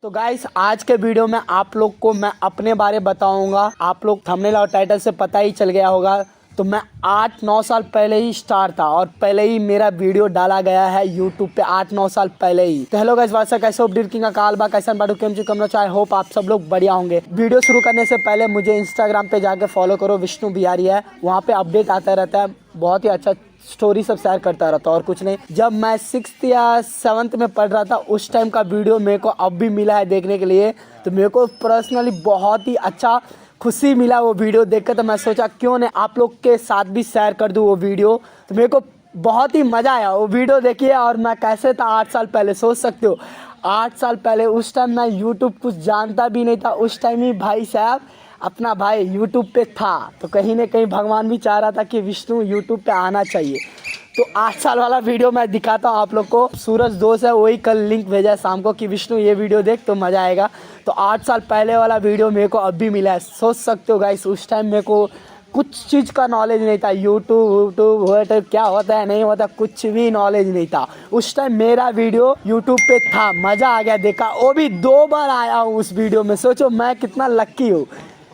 तो गाइस आज के वीडियो में आप लोग को मैं अपने बारे बताऊंगा। आप लोग थंबनेल और टाइटल से पता ही चल गया होगा। तो मैं 8-9 साल पहले ही स्टार था और पहले ही मेरा वीडियो डाला गया है यूट्यूब पे 8-9 साल पहले ही। तो हेलो गाइस, वासा कैसे हो डिरकिंग का काल बा कैसन बाडू केम चुकम नो चाहे होप आप सब लोग बढ़िया होंगे। वीडियो शुरू करने से पहले मुझे इंस्टाग्राम पे जाके फॉलो करो, विष्णु बिहारी है, वहाँ पे अपडेट आता रहता है। बहुत ही अच्छा स्टोरी सब शेयर करता रहता और कुछ नहीं। जब मैं 6th या 7th में पढ़ रहा था उस टाइम का वीडियो मेरे को अब भी मिला है देखने के लिए। तो मेरे को पर्सनली बहुत ही अच्छा खुशी मिला वो वीडियो देखकर। तो मैं सोचा क्यों नहीं आप लोग के साथ भी शेयर कर दूँ वो वीडियो। तो मेरे को बहुत ही मज़ा आया वो वीडियो देखिए। और मैं कैसे था 8 साल पहले, सोच सकते हो 8 साल पहले। उस टाइम मैं यूट्यूब कुछ जानता भी नहीं था। उस टाइम ही भाई साहब अपना भाई यूट्यूब पे था। तो कहीं ना कहीं भगवान भी चाह रहा था कि विष्णु यूट्यूब पे आना चाहिए। तो 8 साल वाला वीडियो मैं दिखाता हूँ आप लोग को। सूरज दोस्त है, वही कल लिंक भेजा है शाम को कि विष्णु ये वीडियो देख तो मज़ा आएगा। तो 8 साल पहले वाला वीडियो मेरे को अब भी मिला है। सोच सकते हो गाइस, उस टाइम मेरे को कुछ चीज़ का नॉलेज नहीं था। यूट्यूब क्या होता है नहीं होता, कुछ भी नॉलेज नहीं था। उस टाइम मेरा वीडियो यूट्यूब पे था, मज़ा आ गया देखा। वो भी 2 बार आया हूँ उस वीडियो में। सोचो मैं कितना लक्की हूँ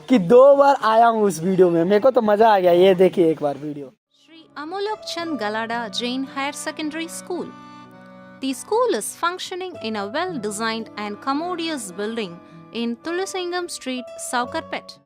कि 2 बार आया हूँ उस वीडियो में। मेरे को तो मज़ा आ गया। ये देखिए एक बार video. Sri Amolok Chand Galada Jain Higher Secondary School. The school is functioning in a well-designed and commodious building in Tulasingam Street, Saukarpet.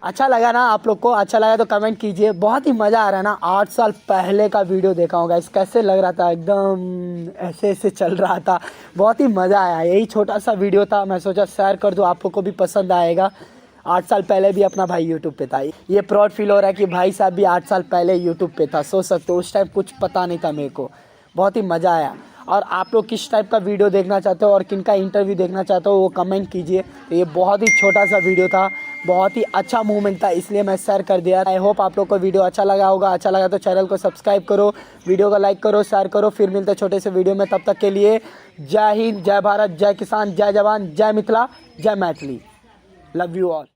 अच्छा लगा ना आप लोग को? अच्छा लगा तो कमेंट कीजिए। बहुत ही मज़ा आ रहा है ना। 8 साल पहले का वीडियो देखा होगा, इस कैसे लग रहा था, एकदम ऐसे ऐसे चल रहा था। बहुत ही मज़ा आया। यही छोटा सा वीडियो था, मैं सोचा शेयर कर दूँ, आप लोग को भी पसंद आएगा। 8 साल पहले भी अपना भाई यूट्यूब पे था। ये प्राउड फील हो रहा है कि भाई साहब भी 8 साल पहले यूट्यूब पे था। सोच सकते हो उस टाइम कुछ पता नहीं था मेरे को। बहुत ही मज़ा आया। और आप लोग किस टाइप का वीडियो देखना चाहते हो और किन का इंटरव्यू देखना चाहते हो वो कमेंट कीजिए। तो ये बहुत ही छोटा सा वीडियो था, बहुत ही अच्छा मूवमेंट था, इसलिए मैं शेयर कर दिया। आई होप आप लोग को वीडियो अच्छा लगा होगा। अच्छा लगा तो चैनल को सब्सक्राइब करो, वीडियो को लाइक करो, शेयर करो। फिर मिलते हैं छोटे से वीडियो में। तब तक के लिए जय हिंद, जय भारत, जय किसान, जय जवान, जय मिथिला, जय मैथिली। Love you all.